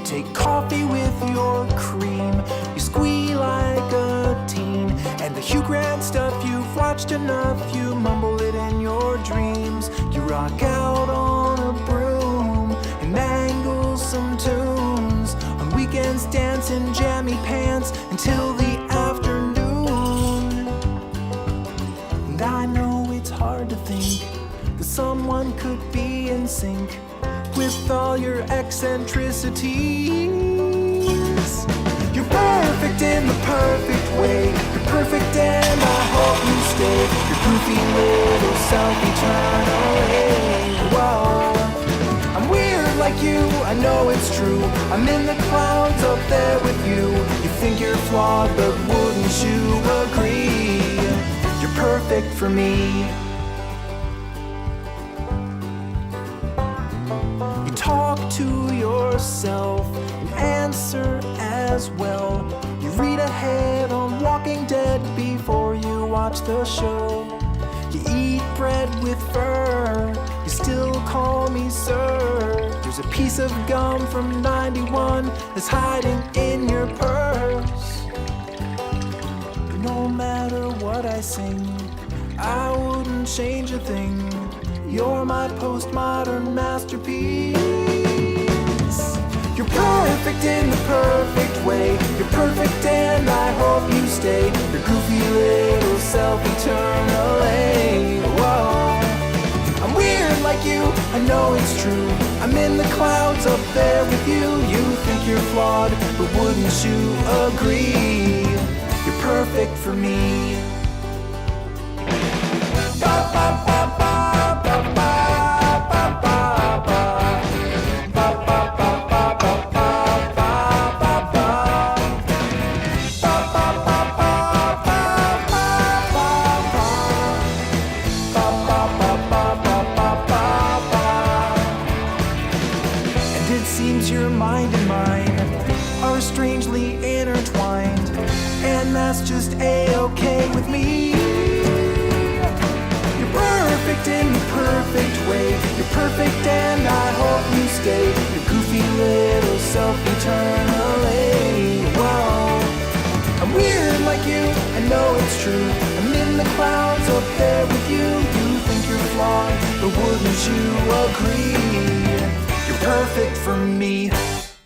take coffee with your cream. You squeal like a teen. And the Hugh Grant stuff you've watched enough, you mumble it in your dreams. You rock out on a broom and mangle some tunes. On weekends dance in jammy pants until the afternoon. And I know it's hard to think that someone could be in sync with all your eccentricities. You're perfect in the perfect way. You're perfect and I hope you stay. Your goofy little self eternally. Whoa, I'm weird like you, I know it's true. I'm in the clouds up there with you. You think you're flawed, but wouldn't you agree? You're perfect for me. Talk to yourself and answer as well. You read ahead on Walking Dead before you watch the show. You eat bread with fur, you still call me sir. There's a piece of gum from 91 that's hiding in your purse. No matter what I sing, I wouldn't change a thing. You're my postmodern masterpiece. You're perfect in the perfect way. You're perfect and I hope you stay. Your goofy little self eternally. Whoa, I'm weird like you, I know it's true. I'm in the clouds up there with you. You think you're flawed, but wouldn't you agree? You're perfect for me. Ba, ba, ba, ba. Your mind and mine are strangely intertwined, and that's just a-okay with me. You're perfect in the perfect way. You're perfect and I hope you stay. Your goofy little self eternally. Whoa, I'm weird like you, I know it's true. I'm in the clouds up there with you. You think you're flawed, but wouldn't you agree? You're perfect for me.